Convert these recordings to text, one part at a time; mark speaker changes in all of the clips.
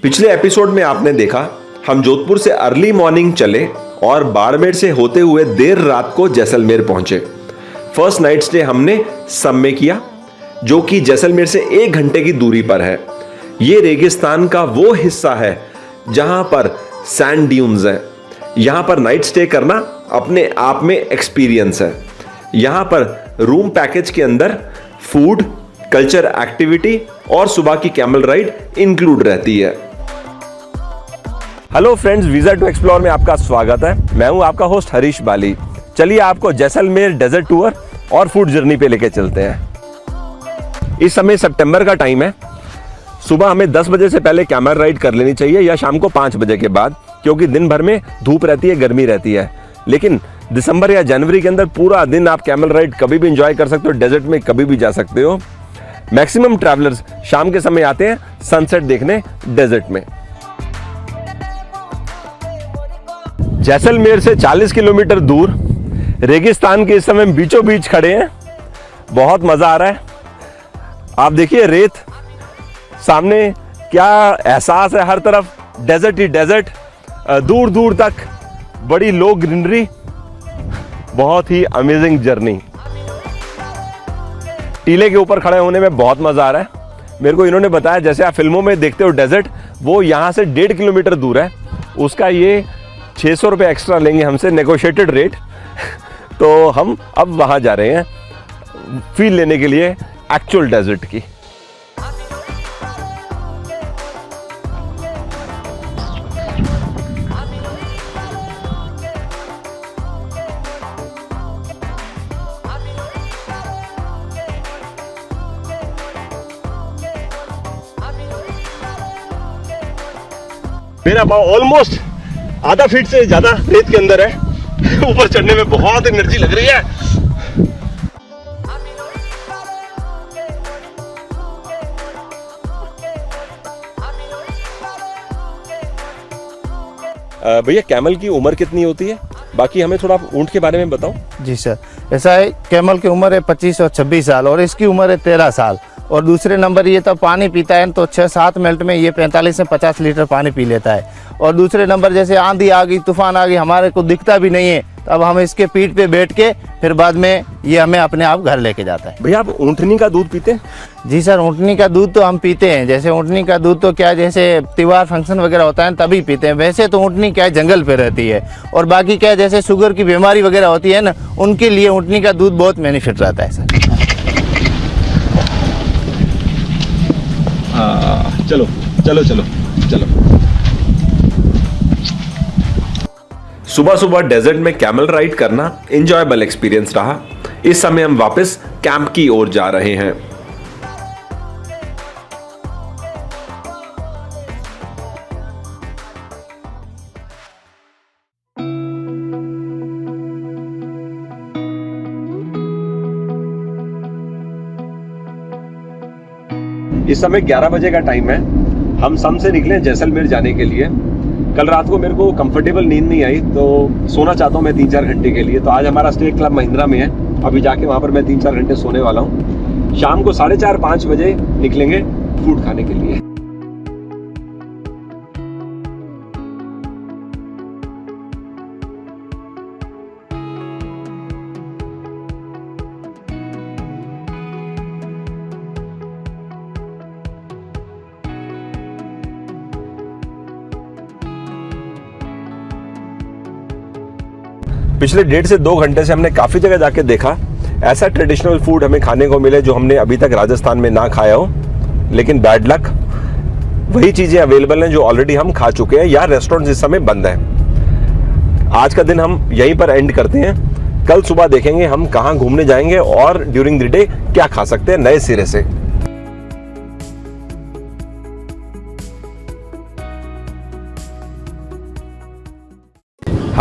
Speaker 1: पिछले एपिसोड में आपने देखा हम जोधपुर से अर्ली मॉर्निंग चले और बाड़मेर से होते हुए देर रात को जैसलमेर पहुंचे। फर्स्ट नाइट स्टे हमने सम में किया, जो कि जैसलमेर से 1 घंटे की दूरी पर है। ये रेगिस्तान का वो हिस्सा है जहां पर सैंड ड्यून्स है। यहां पर नाइट स्टे करना अपने आप में एक्सपीरियंस है। यहां पर रूम पैकेज के अंदर फूड, कल्चर एक्टिविटी और सुबह की कैमल राइड इंक्लूड रहती है। Hello friends, Visa to Explore में आपका स्वागत है। मैं हूं आपका होस्ट हरीश बाली। चलिए आपको जैसलमेर डेजर्ट टूर और फूड जर्नी पे लेके चलते हैं। इस समय सितंबर का टाइम है। सुबह हमें 10 बजे से पहले कैमल राइड कर लेनी चाहिए या शाम को 5 बजे के बाद, क्योंकि दिन भर में धूप रहती है, गर्मी रहती है। लेकिन दिसंबर या जनवरी के अंदर पूरा दिन आप कैमल राइड कभी भी एंजॉय कर सकते हो। डेजर्ट में कभी भी जा सकते हो। मैक्सिमम ट्रैवलर्स शाम के समय आते हैं सनसेट देखने डेजर्ट में। जैसलमेर से 40 किलोमीटर दूर रेगिस्तान के इस समय बीचों बीच खड़े हैं। बहुत मजा आ रहा है। आप देखिए रेत सामने, क्या एहसास है। हर तरफ डेजर्ट ही डेजर्ट, दूर दूर तक बड़ी लो ग्रीनरी। बहुत ही अमेजिंग जर्नी। टीले के ऊपर खड़े होने में बहुत मजा आ रहा है। मेरे को इन्होंने बताया जैसे आप फिल्मों में देखते हो डेजर्ट, वो यहाँ से 1.5 किलोमीटर दूर है। उसका ये 600 रुपये एक्स्ट्रा लेंगे हमसे, नेगोशिएटेड रेट। तो हम अब वहाँ जा रहे हैं फील लेने के लिए एक्चुअल डेजर्ट की। मेरा पाँव ऑलमोस्ट आधा फीट से ज्यादा रेत के अंदर है। ऊपर चढ़ने में बहुत एनर्जी लग रही है। भैया, कैमल की उम्र कितनी होती है? बाकी हमें थोड़ा ऊंट के बारे में बताओ।
Speaker 2: जी सर, ऐसा है, कैमल की उम्र है 25 और 26 साल और इसकी उम्र है 13 साल। और दूसरे नंबर ये तब पानी पीता है तो 6-7 मिनट में ये 45 से 50 लीटर पानी पी लेता है। और दूसरे नंबर जैसे आंधी आ गई, तूफान आ गई, हमारे को दिखता भी नहीं है, तब हम इसके पीठ पे बैठ के फिर बाद में ये हमें अपने आप घर लेके जाता है।
Speaker 1: भैया, आप ऊँटनी का दूध पीते हैं?
Speaker 2: जी सर, ऊँटनी का दूध तो हम पीते हैं। जैसे ऊँटनी का दूध तो क्या, जैसे त्योहार फंक्शन वगैरह होता है तभी पीते हैं। वैसे तो ऊँटनी क्या जंगल पे रहती है। और बाकी क्या, जैसे शुगर की बीमारी वगैरह होती है ना, उनके लिए ऊँटनी का दूध बहुत बेनिफिट रहता है सर।
Speaker 1: चलो चलो चलो चलो। सुबह सुबह डेजर्ट में कैमल राइड करना एंजॉयबल एक्सपीरियंस रहा। इस समय हम वापस कैंप की ओर जा रहे हैं। इस समय 11 बजे का टाइम है। हम सम से निकले जैसलमेर जाने के लिए। कल रात को मेरे को कंफर्टेबल नींद नहीं आई, तो सोना चाहता हूँ मैं 3-4 घंटे के लिए। तो आज हमारा स्टे क्लब महिंद्रा में है। अभी जाके वहाँ पर मैं 3-4 घंटे सोने वाला हूँ। शाम को 4:30-5 बजे निकलेंगे फूड खाने के लिए। पिछले 1.5 से 2 घंटे से हमने काफ़ी जगह जाके देखा, ऐसा ट्रेडिशनल फूड हमें खाने को मिले जो हमने अभी तक राजस्थान में ना खाया हो। लेकिन बैड लक, वही चीज़ें अवेलेबल हैं जो ऑलरेडी हम खा चुके हैं या रेस्टोरेंट्स इस समय बंद हैं। आज का दिन हम यहीं पर एंड करते हैं। कल सुबह देखेंगे हम कहाँ घूमने जाएंगे और ड्यूरिंग द डे क्या खा सकते हैं नए सिरे से।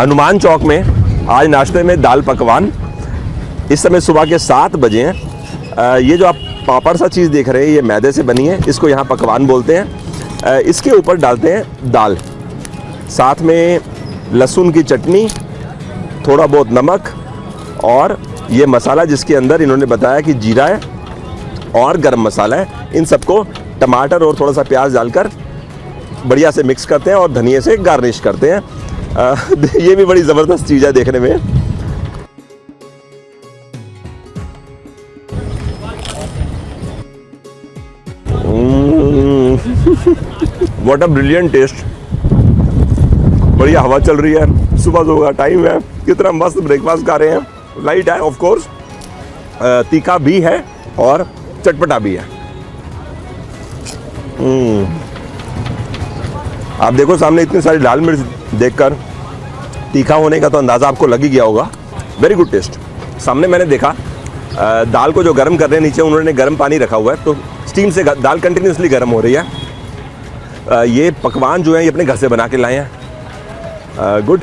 Speaker 1: हनुमान चौक में आज नाश्ते में दाल पकवान। इस समय सुबह के 7 बजे हैं। ये जो आप पापड़ सा चीज़ देख रहे हैं, ये मैदे से बनी है। इसको यहाँ पकवान बोलते हैं। इसके ऊपर डालते हैं दाल, साथ में लहसुन की चटनी, थोड़ा बहुत नमक और ये मसाला जिसके अंदर इन्होंने बताया कि जीरा है और गरम मसाला है। इन सबको टमाटर और थोड़ा सा प्याज डालकर बढ़िया से मिक्स करते हैं और धनिए से गार्निश करते हैं। ये भी बड़ी ज़बरदस्त चीज़ है देखने में। What a brilliant taste. बढ़िया हवा चल रही है, सुबह सुबह का टाइम है, कितना मस्त ब्रेकफास्ट खा रहे हैं। लाइट है ऑफ कोर्स, तीखा भी है और चटपटा भी है। आप देखो सामने इतनी सारी लाल मिर्च देखकर तीखा होने का तो अंदाज़ा आपको लग ही गया होगा। Very good taste. सामने मैंने देखा दाल को जो गर्म कर रहे हैं, नीचे उन्होंने गर्म पानी रखा हुआ है, तो स्टीम से दाल कंटिन्यूसली गर्म हो रही है। ये पकवान जो है ये अपने घर से बना के लाए हैं। गुड।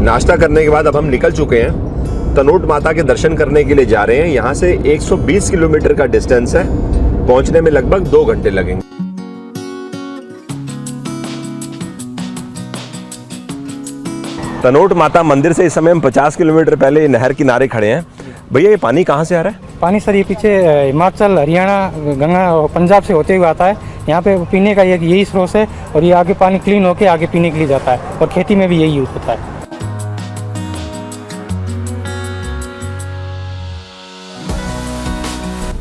Speaker 1: नाश्ता करने के बाद अब हम निकल चुके हैं। तनोट माता के दर्शन करने के लिए जा रहे हैं। यहाँ से 120 किलोमीटर का डिस्टेंस है, पहुंचने में लगभग 2 घंटे लगेंगे। तनोट माता मंदिर से इस समय हम 50 किलोमीटर पहले नहर किनारे खड़े हैं। भैया ये पानी कहाँ से आ रहा है?
Speaker 3: पानी सर ये पीछे हिमाचल, हरियाणा, गंगा और पंजाब से होते हुए आता है। यहाँ पे पीने का यही स्रोत है और ये आगे पानी क्लीन होके आगे पीने के लिए जाता है और खेती में भी यही यूज होता है।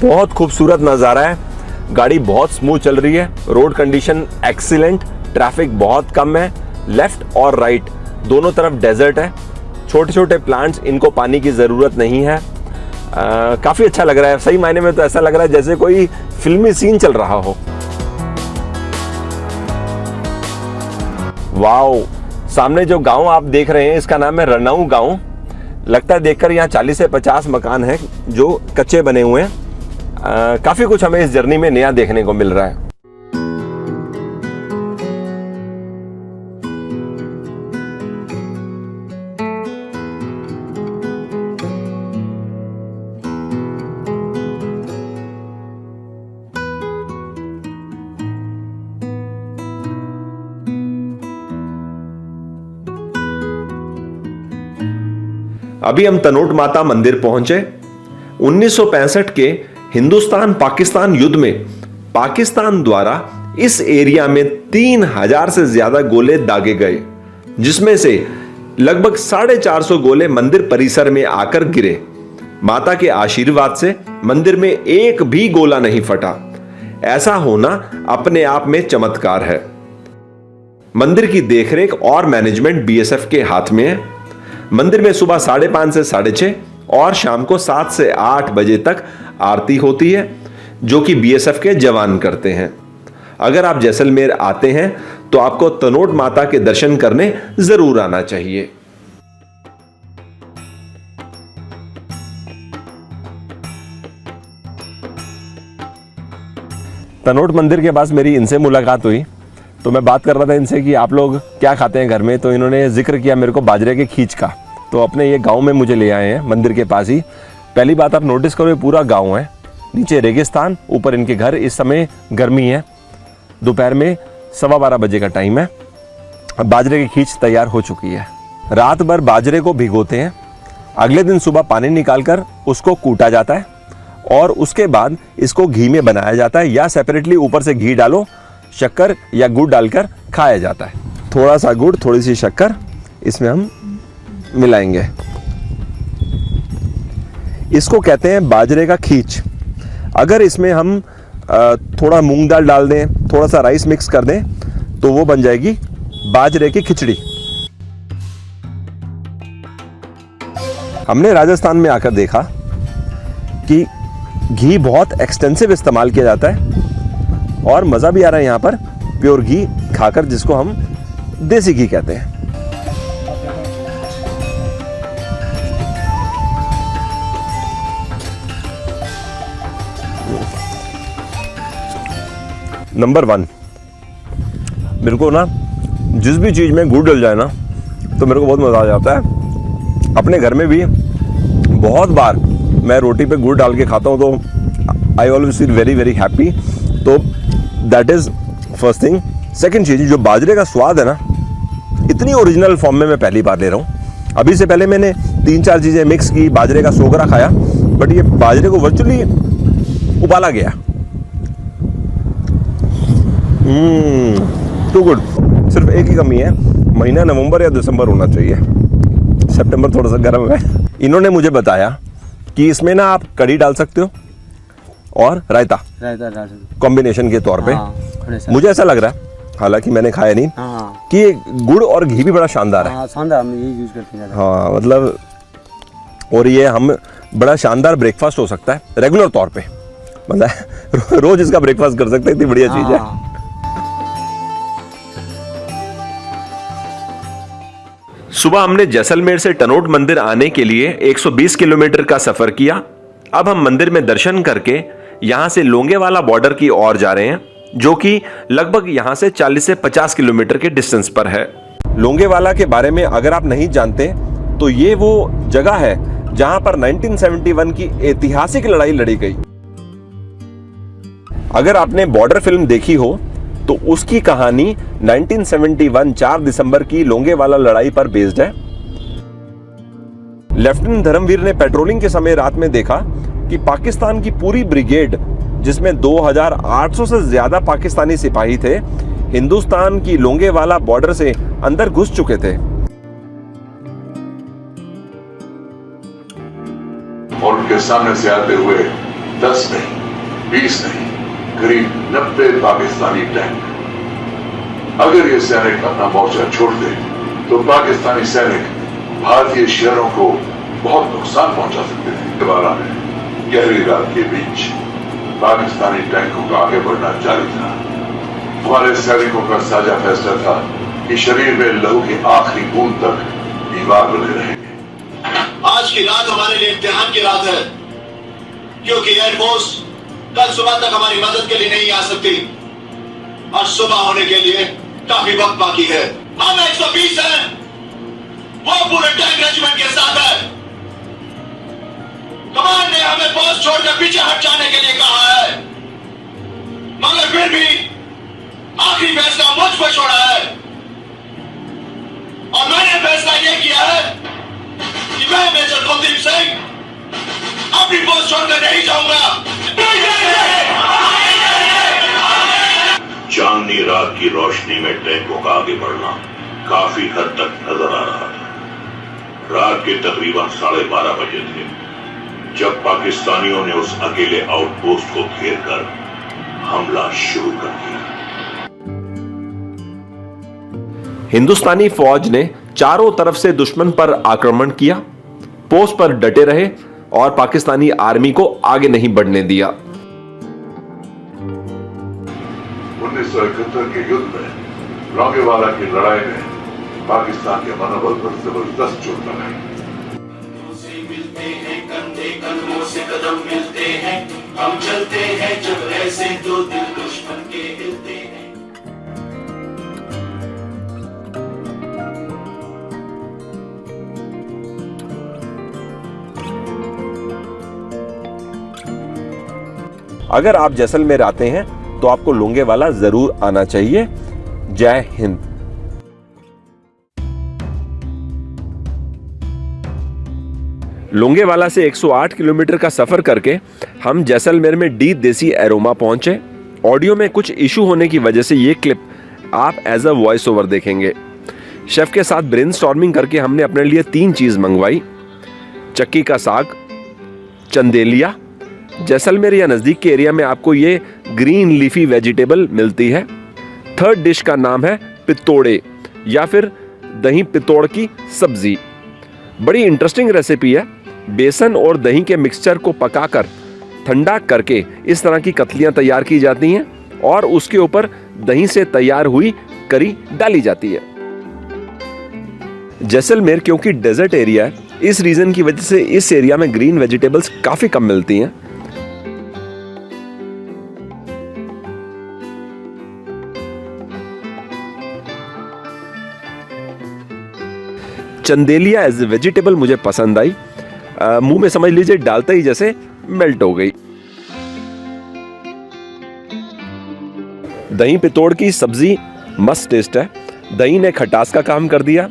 Speaker 1: बहुत खूबसूरत नज़ारा है। गाड़ी बहुत स्मूथ चल रही है, रोड कंडीशन एक्सीलेंट, ट्रैफिक बहुत कम है। लेफ्ट और राइट दोनों तरफ डेजर्ट है, छोटे छोटे प्लांट्स, इनको पानी की ज़रूरत नहीं है। काफ़ी अच्छा लग रहा है। सही मायने में तो ऐसा लग रहा है जैसे कोई फिल्मी सीन चल रहा हो। वाओ, सामने जो गांव आप देख रहे हैं इसका नाम है रनाऊ गांव। लगता है देखकर यहाँ 40 से 50 मकान हैं जो कच्चे बने हुए हैं। काफ़ी कुछ हमें इस जर्नी में नया देखने को मिल रहा है। अभी हम तनोट माता मंदिर पहुंचे। 1965 के हिंदुस्तान पाकिस्तान युद्ध में पाकिस्तान द्वारा इस एरिया में 3000 से ज्यादा गोले दागे गए, जिसमें से लगभग 450 गोले मंदिर परिसर में आकर गिरे। माता के आशीर्वाद से मंदिर में एक भी गोला नहीं फटा। ऐसा होना अपने आप में चमत्कार है। मंदिर की देखरेख और मैनेजमेंट बीएसएफ के हाथ में है। मंदिर में सुबह 5:30 से 6:30 और शाम को 7 से 8 बजे तक आरती होती है, जो कि बीएसएफ के जवान करते हैं। अगर आप जैसलमेर आते हैं तो आपको तनोट माता के दर्शन करने जरूर आना चाहिए। तनोट मंदिर के पास मेरी इनसे मुलाकात हुई, तो मैं बात कर रहा था इनसे कि आप लोग क्या खाते हैं घर में, तो इन्होंने जिक्र किया मेरे को बाजरे के खींच का। तो अपने ये गांव में मुझे ले आए हैं, मंदिर के पास ही। पहली बात आप नोटिस करो, ये पूरा गांव है, नीचे रेगिस्तान, ऊपर इनके घर। इस समय गर्मी है, दोपहर में 12:15 बजे का टाइम है। बाजरे की खींच तैयार हो चुकी है। रात भर बाजरे को भिगोते हैं, अगले दिन सुबह पानी निकालकर उसको कूटा जाता है और उसके बाद इसको घी में बनाया जाता है, या सेपरेटली ऊपर से घी डालो, शक्कर या गुड़ डालकर खाया जाता है। थोड़ा सा गुड़, थोड़ी सी शक्कर इसमें हम मिलाएंगे। इसको कहते हैं बाजरे का खींच। अगर इसमें हम थोड़ा मूंग दाल डाल दें, थोड़ा सा राइस मिक्स कर दें, तो वो बन जाएगी बाजरे की खिचड़ी। हमने राजस्थान में आकर देखा कि घी बहुत एक्सटेंसिव इस्तेमाल किया जाता है और मज़ा भी आ रहा है यहाँ पर प्योर घी खाकर, जिसको हम देसी घी कहते हैं। नंबर 1, मेरे को ना जिस भी चीज़ में गुड़ डल जाए ना तो मेरे को बहुत मज़ा आ जाता है। अपने घर में भी बहुत बार मैं रोटी पे गुड़ डाल के खाता हूँ, तो I always feel very very happy. तो that is first thing. Second चीज, जो बाजरे का स्वाद है ना, इतनी ओरिजिनल फॉर्म में मैं पहली बार ले रहा हूँ। अभी से पहले मैंने 3-4 चीजें मिक्स की, बाजरे का सोगरा खाया, बट ये बाजरे को वर्चुअली उबाला गया। Too good. सिर्फ एक ही कमी है, महीना नवंबर या दिसंबर होना चाहिए, सितंबर थोड़ा सा गर्म है। इन्होंने मुझे बताया कि इसमें ना आप कढ़ी डाल सकते हो और रायता
Speaker 4: डाल सकते
Speaker 1: कॉम्बिनेशन के तौर पे। मुझे ऐसा लग रहा है, हालांकि मैंने खाया नहीं, कि गुड़ और घी भी बड़ा शानदार है।
Speaker 4: शानदार, हम यही यूज करते हैं।
Speaker 1: हाँ मतलब, और ये हम बड़ा शानदार ब्रेकफास्ट हो सकता है रेगुलर तौर पे, मतलब रोज इसका ब्रेकफास्ट कर सकते हैं, इतनी बढ़िया चीज है। सुबह हमने जैसलमेर से टनोट मंदिर आने के लिए 120 किलोमीटर का सफर किया। अब हम मंदिर में दर्शन करके यहां से लोंगेवाला बॉर्डर की ओर जा रहे हैं, जो कि लगभग यहां से 40 से 50 किलोमीटर के डिस्टेंस पर है। लोंगेवाला के बारे में अगर आप नहीं जानते तो ये वो जगह है जहां पर 1971 की ऐतिहासिक लड़ाई लड़ी गई। अगर आपने बॉर्डर फिल्म देखी हो तो उसकी कहानी 1971 4 दिसंबर की लोंगेवाला लड़ाई पर बेस्ड है। लेफ्टिनेंट धर्मवीर ने पेट्रोलिंग के समय रात में देखा कि पाकिस्तान की पूरी ब्रिगेड, जिसमें 2800 से ज्यादा पाकिस्तानी सिपाही थे, हिंदुस्तान की लोंगेवाला बॉर्डर से अंदर घुस चुके थे।
Speaker 5: और उनके सामने से आते हुए 10 नहीं, 20 नहीं, करीब 90 पाकिस्तानी टैंक। अगर ये सैनिक अपना मोर्चा छोड़ दे तो पाकिस्तानी सैनिक भारतीय शहरों को बहुत नुकसान पहुंचा सकते थे। दोबारा में गहरी रात के बीच पाकिस्तानी टैंकों का आगे बढ़ना जारी था। हमारे सैनिकों का साझा फैसला था कि शरीर में लहू की आखिरी बूंद तक दीवार बने रहेंगे।
Speaker 6: आज की रात हमारे लिए इम्तिहान की रात है, क्योंकि एयरफोर्स कल सुबह तक हमारी मदद के लिए नहीं आ सकती और सुबह होने के लिए काफी वक्त बाकी है। हम 120 हैं, वो पूरे टैंक रेजिमेंट के साथ है। कमान ने हमें पोस्ट छोड़कर पीछे हट जाने के लिए कहा है, मगर फिर भी आखिरी फैसला मुझ पर छोड़ा है और मैंने फैसला यह किया है कि मैं मेजर कुलदीप सिंह अपनी पोस्ट छोड़कर नहीं जाऊंगा।
Speaker 5: चांदनी रात की रोशनी में टैंकों का आगे बढ़ना काफी हद तक नजर आ रहा था। रात के तकरीबन 12:30 बजे थे जब पाकिस्तानियों ने उस अकेले आउटपोस्ट को घेरकर हमला शुरू कर दिया।
Speaker 1: हिंदुस्तानी फौज ने चारों तरफ से दुश्मन पर आक्रमण किया, पोस्ट पर डटे रहे और पाकिस्तानी आर्मी को आगे नहीं बढ़ने दिया।
Speaker 5: 1971 के युद्ध में लोंगेवाला की लड़ाई में पाकिस्तान के मनोबल पर जबरदस्त चोट लगाई।
Speaker 6: मिलते हैं कंधे कंधों से कदम मिलते हैं, हम चलते हैं जब ऐसे दो दिल दुश्मन के हिलते हैं।
Speaker 1: अगर आप जैसलमेर आते हैं तो आपको लोंगेवाला जरूर आना चाहिए। जय हिंद। लोंगेवाला से 108 किलोमीटर का सफर करके हम जैसलमेर में डी देसी एरोमा पहुंचे। ऑडियो में कुछ इशू होने की वजह से ये क्लिप आप एज अ वॉइस ओवर देखेंगे। शेफ के साथ ब्रेनस्टॉर्मिंग करके हमने अपने लिए 3 चीज मंगवाई: चक्की का साग, चंदेलिया। जैसलमेर या नजदीक के एरिया में आपको ये ग्रीन लीफी वेजिटेबल मिलती है। थर्ड डिश का नाम है पित्तोड़े या फिर दही पित्तोड़ की सब्जी। बड़ी इंटरेस्टिंग रेसिपी है। बेसन और दही के मिक्सचर को पकाकर ठंडा करके इस तरह की कतलियां तैयार की जाती हैं और उसके ऊपर दही से तैयार हुई करी डाली जाती है। जैसलमेर क्योंकि डेजर्ट एरिया है, इस रीजन की वजह से इस एरिया में ग्रीन वेजिटेबल्स काफी कम मिलती हैं। चंदेलिया एज ए वेजिटेबल मुझे पसंद आई। मुंह में समझ लीजिए डालते ही जैसे मेल्ट हो गई। दही पितोड़ की सब्जी मस्त टेस्ट है। दही ने खटास का काम कर दिया।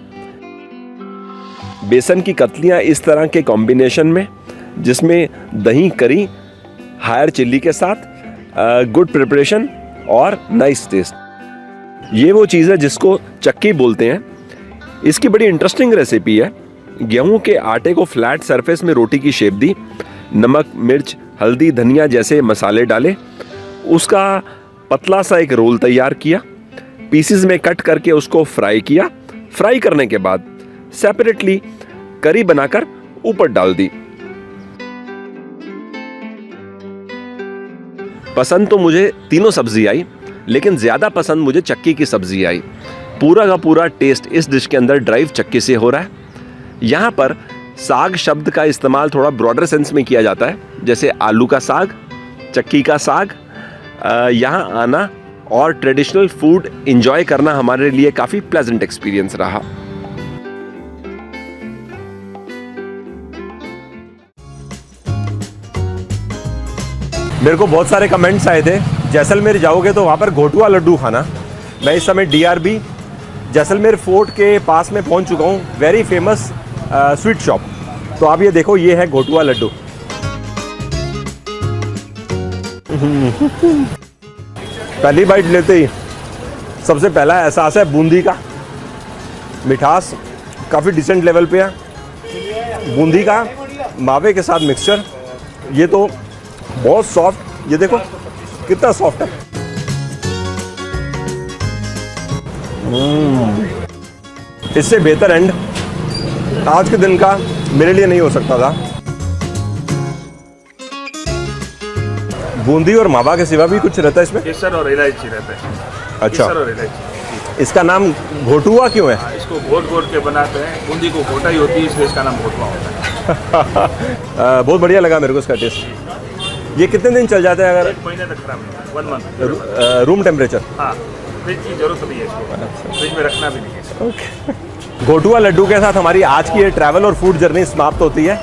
Speaker 1: बेसन की कतलियां इस तरह के कॉम्बिनेशन में, जिसमें दही करी हायर चिल्ली के साथ, गुड प्रिपरेशन और नाइस टेस्ट। ये वो चीज़ है जिसको चक्की बोलते हैं। इसकी बड़ी इंटरेस्टिंग रेसिपी है। गेहूं के आटे को फ्लैट सरफेस में रोटी की शेप दी, नमक, मिर्च, हल्दी, धनिया जैसे मसाले डाले, उसका पतला सा एक रोल तैयार किया, पीसेस में कट करके उसको फ्राई किया। फ्राई करने के बाद सेपरेटली करी बनाकर ऊपर डाल दी। पसंद तो मुझे तीनों सब्जी आई, लेकिन ज़्यादा पसंद मुझे चक्की की सब्जी आई। पूरा का पूरा टेस्ट इस डिश के अंदर ड्राइव चक्की से हो रहा है। यहाँ पर साग शब्द का इस्तेमाल थोड़ा ब्रॉडर सेंस में किया जाता है, जैसे आलू का साग, चक्की का साग। यहाँ आना और ट्रेडिशनल फूड एंजॉय करना हमारे लिए काफ़ी प्लेजेंट एक्सपीरियंस रहा। मेरे को बहुत सारे कमेंट्स आए थे, जैसलमेर जाओगे तो वहाँ पर घोटुआ लड्डू खाना। मैं इस समय DRB जैसलमेर फोर्ट के पास में पहुँच चुका हूँ। Very famous sweet shop. तो आप ये देखो, ये है घोटुआ लड्डू। पहली बाइट लेते ही सबसे पहला एहसास है बूंदी का। मिठास काफ़ी डिसेंट लेवल पे है। बूंदी का मावे के साथ मिक्सचर, ये तो बहुत सॉफ्ट। ये देखो कितना सॉफ्ट है। इससे बेहतर एंड आज के दिन का मेरे लिए नहीं हो सकता था। बूंदी और मावा के सिवा भी कुछ रहता है इसमें?
Speaker 7: केसर और इलायची रहता है।
Speaker 1: अच्छा,
Speaker 7: केसर और इलायची।
Speaker 1: इसका नाम घोटुआ क्यों है?
Speaker 7: इसको घोट घोट के बनाते हैं। बूंदी को घोटा ही होती है, इसलिए इसका नाम घोटुआ होता है।
Speaker 1: बहुत बढ़िया लगा मेरे को इसका टेस्ट। ये कितने दिन चल जाता है? अगर
Speaker 7: 1 महीने तक खराब नहीं, 1 मंथ।
Speaker 1: Room temperature?
Speaker 7: हाँ, फ्रिज की जरूरत नहीं है इसको। फ्रिज में रखना भी नहीं है।
Speaker 1: ओके। घोटुआ लड्डू के साथ हमारी आज की ये ट्रैवल और फूड जर्नी समाप्त होती है।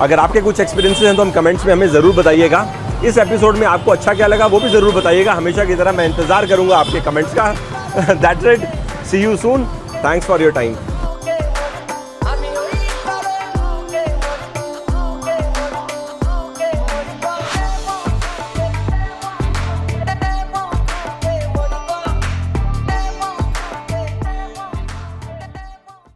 Speaker 1: अगर आपके कुछ एक्सपीरियंसेस हैं तो हम कमेंट्स में हमें ज़रूर बताइएगा। इस एपिसोड में आपको अच्छा क्या लगा वो भी ज़रूर बताइएगा। हमेशा की तरह मैं इंतज़ार करूँगा आपके कमेंट्स का। That's it, see you soon, thanks for your time.